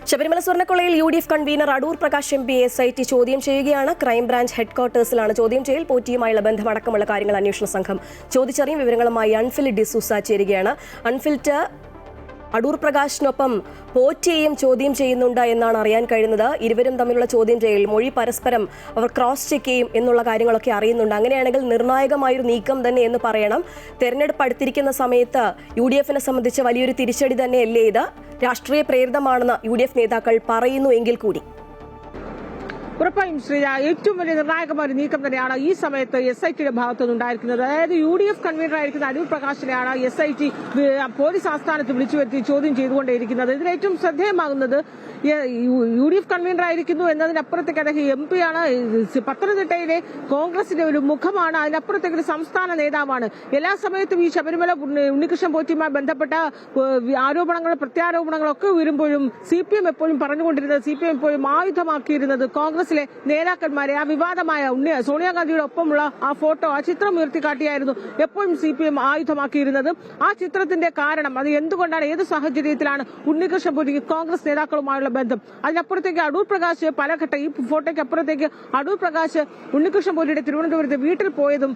ശബരിമല സ്വർണ്ണക്കൊള്ളയിൽ UDF convener Adoor Prakash MP SIT ചോദ്യം ചെയ്യുകയാണ്. ക്രൈംബ്രാഞ്ച് ഹെഡ്ക്വാർട്ടേഴ്സിലാണ് ചോദ്യം ചെയ്യൽ. പോറ്റിയുമായുള്ള ബന്ധമടക്കമുള്ള കാര്യങ്ങൾ അന്വേഷണ സംഘം ചോദിച്ചറിയും. വിവരങ്ങളുമായി അൺഫിൽ ഡിസൂസ ചേരുകയാണ്. അൺഫിൽറ്റ്, അടൂർ പ്രകാശിനൊപ്പം പോറ്റിയെയും ചോദ്യം ചെയ്യുന്നുണ്ട് എന്നാണ് അറിയാൻ കഴിയുന്നത്. ഇരുവരും തമ്മിലുള്ള ചോദ്യം ചെയ്യൽ, മൊഴി പരസ്പരം അവർ ക്രോസ് ചെക്ക് ചെയ്യും എന്നുള്ള കാര്യങ്ങളൊക്കെ അറിയുന്നുണ്ട്. അങ്ങനെയാണെങ്കിൽ നിർണായകമായൊരു നീക്കം തന്നെ എന്ന് പറയണം. തെരഞ്ഞെടുപ്പ് അടുത്തിരിക്കുന്ന സമയത്ത് UDFനെ സംബന്ധിച്ച് വലിയൊരു തിരിച്ചടി തന്നെയല്ലേ ഇത്? രാഷ്ട്രീയ പ്രേരിതമാണെന്ന് UDF നേതാക്കൾ പറയുന്നു എങ്കിൽ കൂടി ഉറപ്പായും ശ്രീജ, ഏറ്റവും വലിയ നിർണായകമായ നീക്കം തന്നെയാണ് ഈ സമയത്ത് SITയുടെ ഭാഗത്തുനിന്ന് ഉണ്ടായിരിക്കുന്നത്. അതായത് UDF കൺവീനർ ആയിരിക്കുന്ന അടൂർ പ്രകാശിനെയാണ് SIT പോലീസ് ആസ്ഥാനത്ത് വിളിച്ചു വരുത്തി ചോദ്യം ചെയ്തുകൊണ്ടേയിരിക്കുന്നത്. ഇതിൽ ഏറ്റവും ശ്രദ്ധേയമാകുന്നത് UDF കൺവീനർ ആയിരിക്കുന്നു എന്നതിനപ്പുറത്തേക്ക് അദ്ദേഹം MP ആണ്, പത്തനംതിട്ടയിലെ കോൺഗ്രസിന്റെ ഒരു മുഖമാണ്, അതിനപ്പുറത്തേക്ക് ഒരു സംസ്ഥാന നേതാവാണ്. എല്ലാ സമയത്തും ഈ ശബരിമല ഉണ്ണികൃഷ്ണൻ പോറ്റിയുമായി ബന്ധപ്പെട്ട ആരോപണങ്ങളും പ്രത്യാരോപണങ്ങളൊക്കെ വരുമ്പോഴും CPM എപ്പോഴും പറഞ്ഞുകൊണ്ടിരുന്നത്, CPM എപ്പോഴും ആയുധമാക്കിയിരുന്നത് കോൺഗ്രസിലെ നേതാക്കന്മാരെ, ആ വിവാദമായ സോണിയാഗാന്ധിയുടെ ഒപ്പമുള്ള ആ ഫോട്ടോ, ആ ചിത്രം ഉയർത്തിക്കാട്ടിയായിരുന്നു എപ്പോഴും CPM ആയുധമാക്കിയിരുന്നത്. ആ ചിത്രത്തിന്റെ കാരണം, അത് എന്തുകൊണ്ടാണ്, ഏത് സാഹചര്യത്തിലാണ് ഉണ്ണികൃഷ്ണൻ പോറ്റിക്ക് കോൺഗ്രസ് നേതാക്കളുമായുള്ള ബന്ധം, അതിനപ്പുറത്തേക്ക് അടൂർ പ്രകാശ് പലഘട്ടം, ഈ ഫോട്ടോയ്ക്ക് അപ്പുറത്തേക്ക് അടൂർ പ്രകാശ് ഉണ്ണികൃഷ്ണൻ പോറ്റിയുടെ തിരുവനന്തപുരത്ത് വീട്ടിൽ പോയതും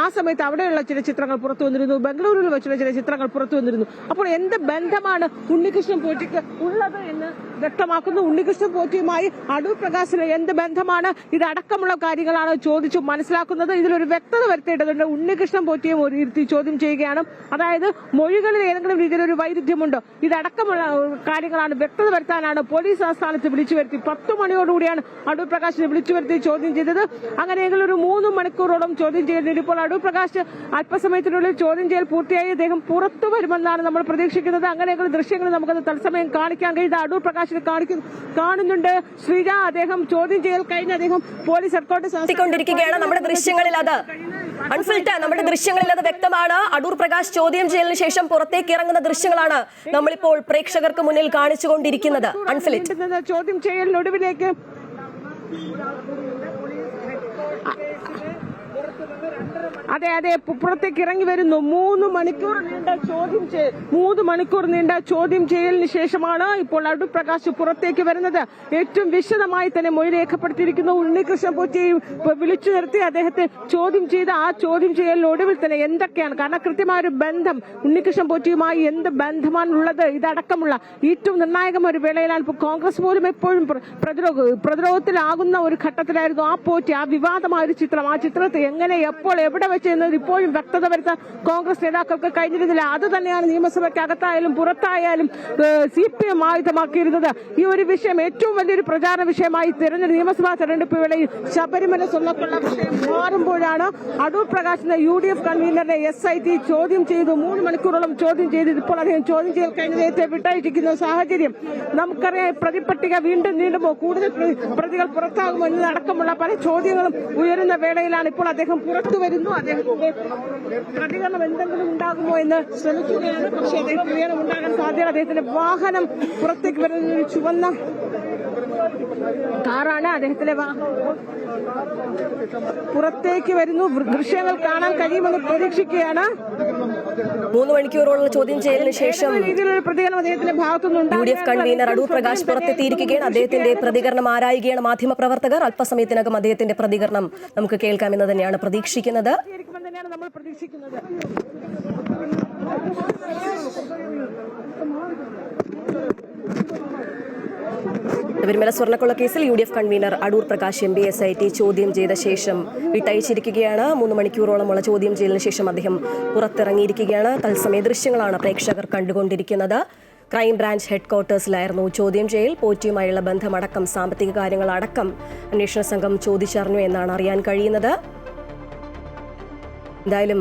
ആ സമയത്ത് അവിടെയുള്ള ചില ചിത്രങ്ങൾ പുറത്തു വന്നിരുന്നു, ബംഗളൂരുവിൽ വെച്ചുള്ള ചില ചിത്രങ്ങൾ പുറത്തു വന്നിരുന്നു. അപ്പോൾ എന്ത് ബന്ധമാണ് ഉണ്ണികൃഷ്ണൻ പോറ്റിക്ക് ഉള്ളത് എന്ന് വ്യക്തമാക്കുന്നു. ഉണ്ണികൃഷ്ണൻ പോറ്റിയുമായി അടൂർ പ്രകാശിന് എന്ത് ബന്ധമാണ്, ഇതടക്കമുള്ള കാര്യങ്ങളാണ് ചോദിച്ചു മനസ്സിലാക്കുന്നത്. ഇതിലൊരു വ്യക്തത വരുത്തേണ്ടതുണ്ട്. ഉണ്ണികൃഷ്ണൻ പോറ്റിയെ ഇരുത്തി ചോദ്യം ചെയ്യുകയാണ്. അതായത് മൊഴികളിൽ ഏതെങ്കിലും രീതിയിലൊരു വൈരുദ്ധ്യമുണ്ടോ, ഇതടക്കമുള്ള കാര്യങ്ങളാണ് വ്യക്തത വരുത്താനാണ് പോലീസ് ആസ്ഥാനത്ത് വിളിച്ചു വരുത്തി 10 മണിയോടുകൂടിയാണ് അടൂർ പ്രകാശിനെ വിളിച്ചു വരുത്തി ചോദ്യം ചെയ്തത്. അങ്ങനെയെങ്കിൽ ഒരു 3 മണിക്കൂറോളം ചോദ്യം ചെയ്തിട്ടുണ്ട്. ഇപ്പോൾ അടൂർ പ്രകാശ് അല്പസമയത്തിനുള്ളിൽ ചോദ്യം ചെയ്യൽ പൂർത്തിയായി അദ്ദേഹം പുറത്തു വരുമെന്നാണ് നമ്മൾ പ്രതീക്ഷിക്കുന്നത്. അങ്ങനെയെങ്കിൽ ദൃശ്യങ്ങൾ നമുക്കത് തത്സമയം കാണിക്കാൻ കഴിയുന്നത് അടൂർ പ്രകാശിനെ കാണുന്നുണ്ട്. ശ്രീജ, അദ്ദേഹം ചോദ്യം ചെയ്യൽ കഴിഞ്ഞ് അദ്ദേഹം പോലീസ് ഹെഡ്ക്വാർട്ടേഴ്സിലാണ്. നമ്മുടെ ദൃശ്യങ്ങളിൽ അത് വ്യക്തമാണ്. അടൂർ പ്രകാശ് ചോദ്യം ചെയ്യലിന് ശേഷം പുറത്തേക്ക് ഇറങ്ങുന്ന ദൃശ്യങ്ങളാണ് നമ്മളിപ്പോൾ പ്രേക്ഷകർക്ക് മുന്നിൽ കാണിച്ചുകൊണ്ടിരിക്കുന്നത്. ചോദ്യം ചെയ്യലിനൊടുവിലേക്ക് അതെ പുറത്തേക്ക് ഇറങ്ങി വരുന്നു. 3 മണിക്കൂർ നീണ്ട ചോദ്യം ചെയ്യലിന് ശേഷമാണ് ഇപ്പോൾ അടൂർ പ്രകാശ് പുറത്തേക്ക് വരുന്നത്. ഏറ്റവും വിശദമായി തന്നെ മൊഴി രേഖപ്പെടുത്തിയിരിക്കുന്നു. ഉണ്ണികൃഷ്ണൻ പോറ്റിയെ വിളിച്ചു നിർത്തി അദ്ദേഹത്തെ ചോദ്യം ചെയ്ത് ആ ചോദ്യം ചെയ്യലിനൊടുവിൽ തന്നെ എന്തൊക്കെയാണ്, കാരണം കൃത്യമായ ഒരു ബന്ധം ഉണ്ണികൃഷ്ണൻ പോറ്റിയുമായി എന്ത് ബന്ധമാണുള്ളത്, ഇതടക്കമുള്ള ഏറ്റവും നിർണായകമായ ഒരു വേളയിലാണ് ഇപ്പോൾ കോൺഗ്രസ് പോലും എപ്പോഴും പ്രതിരോധത്തിലാകുന്ന ഒരു ഘട്ടത്തിലായിരുന്നു ആ പോറ്റി. ആ വിവാദമായ ഒരു ചിത്രം, ആ ചിത്രത്തെ എങ്ങനെ, എപ്പോൾ, എവിടെ വെച്ച് എന്നത് ഇപ്പോഴും വ്യക്തത വരുത്താൻ കോൺഗ്രസ് നേതാക്കൾക്ക് കഴിഞ്ഞിരുന്നില്ല. അത് തന്നെയാണ് നിയമസഭയ്ക്കകത്തായാലും പുറത്തായാലും CPM ആയുധമാക്കിയിരുന്നത്. ഈ ഒരു വിഷയം ഏറ്റവും വലിയൊരു പ്രചാരണ വിഷയമായി നിയമസഭാ തെരഞ്ഞെടുപ്പ് വേളയിൽ ശബരിമല സ്വർണ്ണക്കൊള്ള വിഷയം മാറുമ്പോഴാണ് അടൂർ പ്രകാശിനെ UDF കൺവീനറിനെ SIT ചോദ്യം ചെയ്തു. 3 മണിക്കൂറോളം ചോദ്യം ചെയ്ത് ഇപ്പോൾ അദ്ദേഹം ചോദ്യം ചെയ്യൽ കഴിഞ്ഞ നേരത്തെ വിട്ടയച്ചിരിക്കുന്ന സാഹചര്യം നമുക്കറിയാം. പ്രതിപട്ടിക വീണ്ടും നീണ്ടുമോ, കൂടുതൽ പ്രതികൾ പുറത്താകുമോ എന്നതടക്കമുള്ള പല ചോദ്യങ്ങളും ഉയരുന്ന വേളയിലാണ് ഇപ്പോൾ അദ്ദേഹം പുറത്തു വരുന്നു. അദ്ദേഹത്തിന്റെ പ്രതികരണം എന്തെങ്കിലും ഉണ്ടാകുമോ എന്ന് ശ്രമിക്കുകയാണ്. പക്ഷേ പ്രതികരണം ഉണ്ടാകാൻ സാധ്യത, അദ്ദേഹത്തിന്റെ വാഹനം പുറത്തേക്ക് വരുന്ന ഒരു ചുവന്ന കാറാണ്. അദ്ദേഹത്തിന്റെ വാഹനം പുറത്തേക്ക് വരുന്നു. ദൃശ്യങ്ങൾ കാണാൻ കഴിയുമെന്ന് പ്രതീക്ഷിക്കുകയാണ്. 3 മണിക്കൂറോളം ചോദ്യം ചെയ്യലിന് ശേഷം പ്രതികരണം അദ്ദേഹത്തിന്റെ ഭാഗത്തുനിന്നുണ്ട്. UDF കൺവീനർ അടൂർ പ്രകാശ് പുറത്തെത്തിയിരിക്കുകയാണ്. അദ്ദേഹത്തിന്റെ പ്രതികരണം ആരായുകയാണ് മാധ്യമപ്രവർത്തകർ. അല്പസമയത്തിനകം അദ്ദേഹത്തിന്റെ പ്രതികരണം നമുക്ക് കേൾക്കാമെന്ന് തന്നെയാണ് പ്രതീക്ഷിക്കുന്നത്. ശബരിമല സ്വർണ്ണക്കൊള്ള കേസിൽ UDF convener Adoor Prakash MP SIT ചോദ്യം ചെയ്ത ശേഷം വിട്ടയച്ചിരിക്കുകയാണ്. 3 മണിക്കൂറോളമുള്ള ചോദ്യം ചെയ്യലിന് ശേഷം അദ്ദേഹം പുറത്തിറങ്ങിയിരിക്കുകയാണ്. തത്സമയ ദൃശ്യങ്ങളാണ് പ്രേക്ഷകർ കണ്ടുകൊണ്ടിരിക്കുന്നത്. ക്രൈംബ്രാഞ്ച് ഹെഡ്ക്വാർട്ടേഴ്സിലായിരുന്നു ചോദ്യം ചെയ്യൽ. പോറ്റിയുമായുള്ള ബന്ധമടക്കം സാമ്പത്തിക കാര്യങ്ങളടക്കം അന്വേഷണ സംഘം ചോദിച്ചറിഞ്ഞു എന്നാണ് അറിയാൻ കഴിയുന്നത്. എന്തായാലും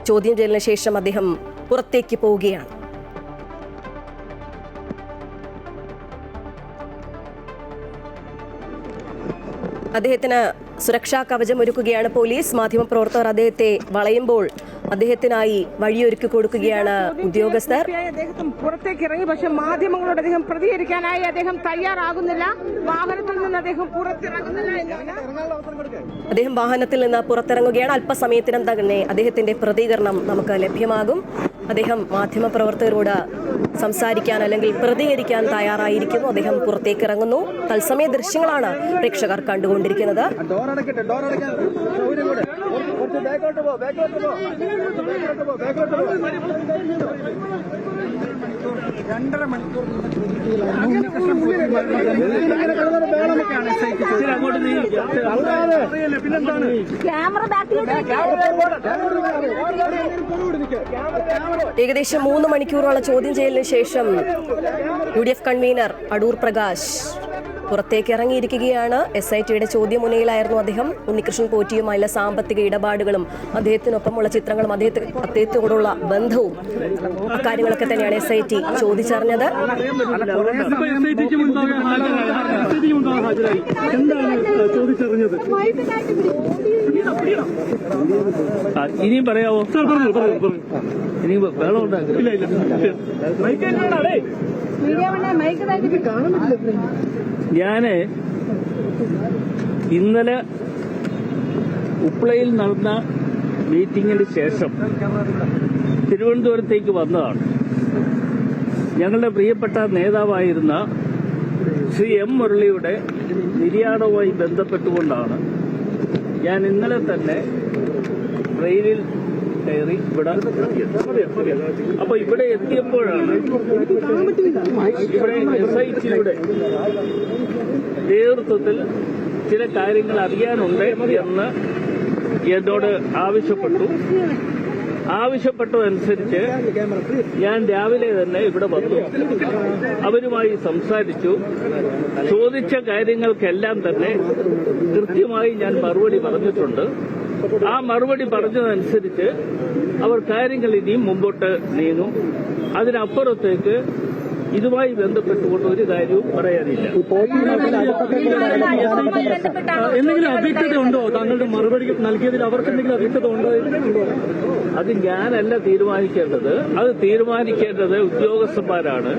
ചോദ്യം ചെയ്യലിന് ശേഷം അദ്ദേഹം പുറത്തേക്ക് പോവുകയാണ്. അദ്ദേഹത്തിന് സുരക്ഷാ കവചം ഒരുക്കുകയാണ് പോലീസ്. മാധ്യമപ്രവർത്തകർ അദ്ദേഹത്തെ വളയുമ്പോൾ അദ്ദേഹത്തിനായി വഴിയൊരുക്കി കൊടുക്കുകയാണ് ഉദ്യോഗസ്ഥർ. അദ്ദേഹം പുറത്തേക്ക് ഇറങ്ങി, പക്ഷെ മാധ്യമങ്ങളോട് അദ്ദേഹം പ്രതികരിക്കാനായി അദ്ദേഹം തയ്യാറാകുന്നില്ല. വാഹനത്തിൽ നിന്ന് അദ്ദേഹം പുറത്തിറങ്ങുന്നില്ല. അദ്ദേഹം വാഹനത്തിൽ നിന്ന് പുറത്തിറങ്ങുകയാണ്. അല്പസമയത്തിനും തന്നെ അദ്ദേഹത്തിന്റെ പ്രതികരണം നമുക്ക് ലഭ്യമാകും. അദ്ദേഹം മാധ്യമപ്രവർത്തകരോട് സംസാരിക്കാൻ അല്ലെങ്കിൽ പ്രതികരിക്കാൻ തയ്യാറായിരിക്കുന്നു. അദ്ദേഹം പുറത്തേക്ക് ഇറങ്ങുന്നു. തത്സമയ ദൃശ്യങ്ങളാണ് പ്രേക്ഷകർ കണ്ടുകൊണ്ടിരിക്കുന്നത്. ഏകദേശം 3 മണിക്കൂറോളം ചോദ്യം ചെയ്യലിന് ശേഷം UDF കൺവീനർ അടൂർ പ്രകാശ് പുറത്തേക്ക് ഇറങ്ങിയിരിക്കുകയാണ്. SITയുടെ ചോദ്യമുനയിലായിരുന്നു അദ്ദേഹം. ഉണ്ണികൃഷ്ണൻ പോറ്റിയുമായുള്ള സാമ്പത്തിക ഇടപാടുകളും അദ്ദേഹത്തിനൊപ്പമുള്ള ചിത്രങ്ങളും അദ്ദേഹത്തോടുള്ള ബന്ധവും കാര്യങ്ങളൊക്കെ തന്നെയാണ് SIT ചോദിച്ചറിഞ്ഞത്. ഇനിയും പറയാവോ? ഇനി വേണം ഉണ്ടാക്കില്ല. ഞാന് ഇന്നലെ ഉപ്ലയിൽ നടന്ന മീറ്റിംഗിന് ശേഷം തിരുവനന്തപുരത്തേക്ക് വന്നതാണ്. ഞങ്ങളുടെ പ്രിയപ്പെട്ട നേതാവായിരുന്ന ശ്രീ M. മുരളിയുടെ നിര്യാണവുമായി ബന്ധപ്പെട്ടുകൊണ്ടാണ് ഞാൻ ഇന്നലെ തന്നെ ട്രെയിനിൽ കയറി ഇവിടെ എത്തിയത്. അപ്പൊ ഇവിടെ എത്തിയപ്പോഴാണ് ഇവിടെ SITയുടെ നേതൃത്വത്തിൽ ചില കാര്യങ്ങൾ അറിയാനുണ്ട് എന്ന് എന്നോട് ആവശ്യപ്പെട്ടതനുസരിച്ച് ഞാൻ രാവിലെ തന്നെ ഇവിടെ വന്നു. അവരുമായി സംസാരിച്ചു. ചോദിച്ച കാര്യങ്ങൾക്കെല്ലാം തന്നെ കൃത്യമായി ഞാൻ മറുപടി പറഞ്ഞിട്ടുണ്ട്. ആ മറുപടി പറഞ്ഞതനുസരിച്ച് അവർ കാര്യങ്ങൾ ഇനിയും മുമ്പോട്ട് നീങ്ങും. അതിനപ്പുറത്തേക്ക് ഇതുമായി ബന്ധപ്പെട്ടുകൊണ്ട് ഒരു കാര്യവും പറയാനില്ല. എന്തെങ്കിലും അവ്യക്തത ഉണ്ടോ? താങ്കളുടെ മറുപടി നൽകിയതിൽ അവർക്ക് എന്തെങ്കിലും അവ്യക്തത ഉണ്ടോ? അത് ഞാനല്ല തീരുമാനിക്കേണ്ടത്. അത് തീരുമാനിക്കേണ്ടത് ഉദ്യോഗസ്ഥന്മാരാണ്.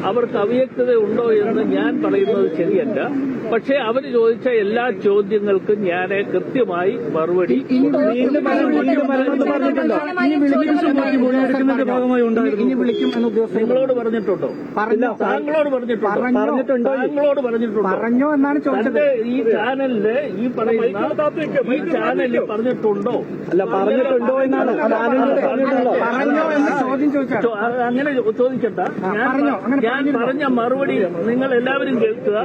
അവർക്ക് അവ്യക്തത ഉണ്ടോ എന്ന് ഞാൻ പറയുന്നത് ശരിയല്ല. പക്ഷേ അവർ ചോദിച്ച എല്ലാ ചോദ്യങ്ങൾക്കും ഞാൻ കൃത്യമായി മറുപടി നിങ്ങളോട് പറഞ്ഞിട്ടുണ്ടോ? താങ്കളോട് പറഞ്ഞിട്ടുണ്ടോ? പറഞ്ഞോ എന്നാണ് ചോദിച്ചത്. ഈ ചാനലില് ഈ ചാനലിൽ പറഞ്ഞിട്ടുണ്ടോ? അല്ല, പറഞ്ഞിട്ടുണ്ടോ എന്നാണ് ചോദ്യം ചോദിച്ചത്. അങ്ങനെ ചോദിക്കണ്ട. ഞാൻ പറഞ്ഞ മറുപടി നിങ്ങൾ എല്ലാവരും കേൾക്കുക.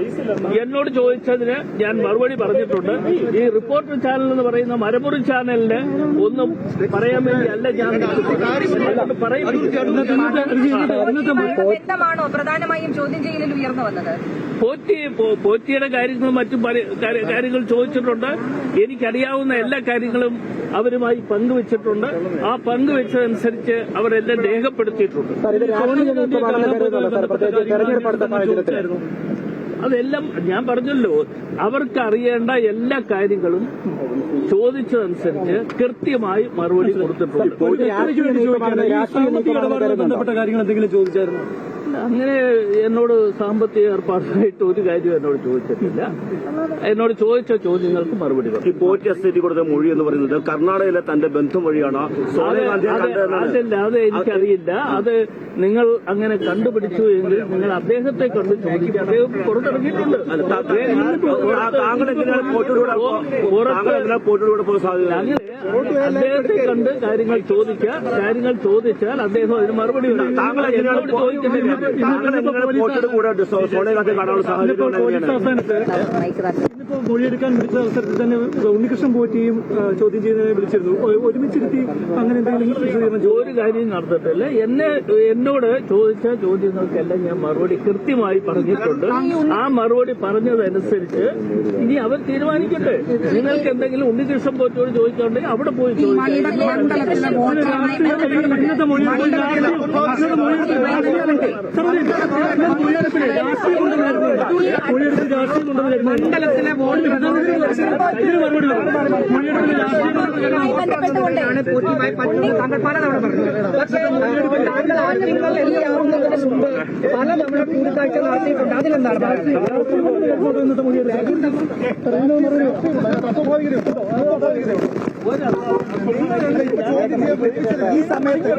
എന്നോട് ചോദിച്ചതിന് ഞാൻ മറുപടി പറഞ്ഞിട്ടുണ്ട്. ഈ റിപ്പോർട്ടർ ചാനൽ എന്ന് പറയുന്ന മരമുറി ചാനലിന് ഒന്നും പറയാൻ വേണ്ടി അല്ല ഞാൻ വ്യക്തമാണോ പ്രധാനമായും ചോദ്യം ചെയ്യലിൽ ഉയർന്നു വന്നത്? പോറ്റിയുടെ കാര്യങ്ങളും മറ്റും കാര്യങ്ങൾ ചോദിച്ചിട്ടുണ്ട്. എനിക്കറിയാവുന്ന എല്ലാ കാര്യങ്ങളും അവരുമായി പങ്കുവച്ചിട്ടുണ്ട്. ആ പങ്കുവച്ചതനുസരിച്ച് അവരെല്ലാം രേഖപ്പെടുത്തിയിട്ടുണ്ട്. അതെല്ലാം ഞാൻ പറഞ്ഞല്ലോ, അവർക്ക് അറിയേണ്ട എല്ലാ കാര്യങ്ങളും ചോദിച്ചതനുസരിച്ച് കൃത്യമായി മറുപടി കൊടുത്തിട്ടുണ്ട്. ബന്ധപ്പെട്ട കാര്യങ്ങൾ എന്തെങ്കിലും ചോദിച്ചായിരുന്നു? അങ്ങനെ എന്നോട് സാമ്പത്തിക ഏർപ്പാടായിട്ട് ഒരു കാര്യം എന്നോട് ചോദിച്ചിട്ടില്ല. എന്നോട് ചോദിച്ച ചോദ്യങ്ങൾക്ക് മറുപടി പറഞ്ഞു. ഈ പോറ്റി എസ്റ്റേറ്റ് കൊടുത്ത മൊഴി എന്ന് പറയുന്നത് കർണാടകയിലെ തന്റെ ബന്ധം വഴിയാണ് അതല്ല, അത് എനിക്കറിയില്ല. അത് നിങ്ങൾ അങ്ങനെ കണ്ടുപിടിച്ചു എങ്കിൽ നിങ്ങൾ അദ്ദേഹത്തെ കണ്ട് ചോദിക്കുക. അദ്ദേഹം പുറത്തിറങ്ങിയിട്ടുണ്ട്. അങ്ങനെ അദ്ദേഹത്തെ കണ്ട് കാര്യങ്ങൾ ചോദിച്ചാൽ അദ്ദേഹം അതിന് മറുപടി ചോദിക്കുന്നില്ല. ഇന്നിപ്പോ മൊഴിയെടുക്കാൻ വിളിച്ച അവസരത്തിൽ തന്നെ ഉണ്ണികൃഷ്ണൻ പോറ്റിയും ചോദ്യം ചെയ്യുന്നതിനെ വിളിച്ചിരുന്നു. ഒരുമിച്ചിരുത്തി അങ്ങനെ എന്തെങ്കിലും ഒരു കാര്യം നടത്തിട്ടില്ല. എന്നോട് ചോദിച്ച ചോദ്യങ്ങൾക്കെല്ലാം ഞാൻ മറുപടി കൃത്യമായി പറഞ്ഞിട്ടുണ്ട്. ആ മറുപടി പറഞ്ഞതനുസരിച്ച് ഇനി അവർ തീരുമാനിക്കട്ടെ. നിങ്ങൾക്ക് എന്തെങ്കിലും ഉണ്ണികൃഷ്ണൻ പോറ്റിയോട് ചോദിക്കാനുണ്ടെങ്കിൽ അവിടെ പോയി ചോദിക്കാം. മൊഴിയെടുത്ത് രാഷ്ട്രീയം കൊണ്ടുവന്ന് മണ്ഡലത്തിലെ വോട്ട് ഇതിന് മറുപടി മൊഴിയെടുത്ത് രാഷ്ട്രീയം ആണ് പൂർത്തിയായി പറ്റുന്നത് താങ്കൾ പലതവണ പറഞ്ഞു. പക്ഷേ താങ്കൾ ആദ്യങ്ങളിൽ എല്ലാവർക്കും മുമ്പ് പലതവണ കൂടിക്കാഴ്ച നടത്തിയിട്ടുണ്ട്. അതിലെന്താണ് ഈ സമയത്ത്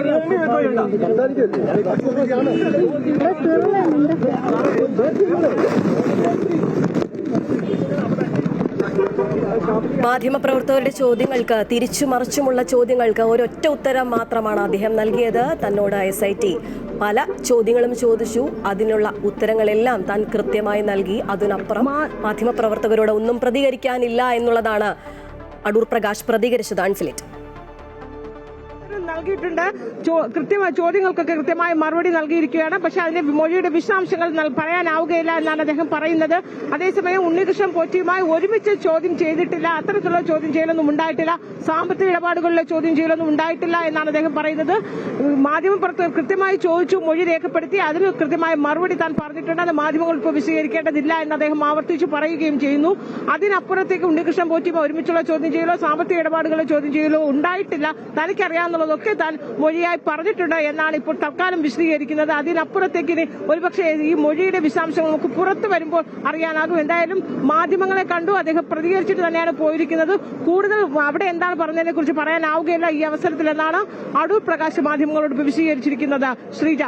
മാധ്യമപ്രവർത്തകരുടെ ചോദ്യങ്ങൾക്ക് തിരിച്ചുമറിച്ചുമുള്ള ചോദ്യങ്ങൾക്ക് ഒരൊറ്റ ഉത്തരം മാത്രമാണ് അദ്ദേഹം നൽകിയത്. തന്നോട് SIT പല ചോദ്യങ്ങളും ചോദിച്ചു, അതിനുള്ള ഉത്തരങ്ങളെല്ലാം താൻ കൃത്യമായി നൽകി. അതിനപ്പുറം മാധ്യമപ്രവർത്തകരോട് ഒന്നും പ്രതികരിക്കാനില്ല എന്നുള്ളതാണ് അടൂർ പ്രകാശ് പ്രതികരിച്ചത്. അൺഫിലിറ്റ് നൽകിയിട്ടുണ്ട്. കൃത്യമായ ചോദ്യങ്ങൾക്കൊക്കെ കൃത്യമായ മറുപടി നൽകിയിരിക്കുകയാണ്. പക്ഷെ അതിന്റെ മൊഴിയുടെ വിശദാംശങ്ങൾ പറയാനാവുകയില്ല എന്നാണ് അദ്ദേഹം പറയുന്നത്. അതേസമയം ഉണ്ണികൃഷ്ണൻ പോറ്റിയുമായി ഒരുമിച്ച് ചോദ്യം ചെയ്തിട്ടില്ല, അത്തരത്തിലുള്ള ചോദ്യം ചെയ്യലൊന്നും ഉണ്ടായിട്ടില്ല, സാമ്പത്തിക ഇടപാടുകളിലെ ചോദ്യം ചെയ്യലൊന്നും ഉണ്ടായിട്ടില്ല എന്നാണ് അദ്ദേഹം പറയുന്നത്. മാധ്യമപ്രവർത്തകർ കൃത്യമായി ചോദിച്ചു, മൊഴി രേഖപ്പെടുത്തി, അതിന് കൃത്യമായ മറുപടി താൻ പറഞ്ഞിട്ടുണ്ട്. അത് മാധ്യമങ്ങൾ ഇപ്പോൾ വിശദീകരിക്കേണ്ടതില്ല എന്ന് അദ്ദേഹം ആവർത്തിച്ച് പറയുകയും ചെയ്യുന്നു. അതിനപ്പുറത്തേക്ക് ഉണ്ണികൃഷ്ണൻ പോറ്റിയുമായി ഒരുമിച്ചുള്ള ചോദ്യം ചെയ്യലോ സാമ്പത്തിക ഇടപാടുകളിലെ ചോദ്യം ചെയ്യലോ ഉണ്ടായിട്ടില്ല, തനിക്കറിയാവുന്നതൊക്കെ താൻ മൊഴിയായി പറഞ്ഞിട്ടുണ്ട് എന്നാണ് ഇപ്പോൾ തൽക്കാലം വിശദീകരിക്കുന്നത്. അതിനപ്പുറത്തേക്ക് ഒരുപക്ഷെ ഈ മൊഴിയുടെ വിശദാംശങ്ങൾ നമുക്ക് പുറത്തു വരുമ്പോൾ അറിയാനാകും. എന്തായാലും മാധ്യമങ്ങളെ കണ്ടു, അദ്ദേഹം പ്രതികരിച്ചിട്ട് തന്നെയാണ് പോയിരിക്കുന്നത്. കൂടുതൽ അവിടെ എന്താണ് പറഞ്ഞതിനെ കുറിച്ച് പറയാനാവുകയില്ല ഈ അവസരത്തിൽ എന്നാണ് അടൂർ പ്രകാശ് മാധ്യമങ്ങളോട് വിശദീകരിച്ചിരിക്കുന്നത്. ശ്രീജ.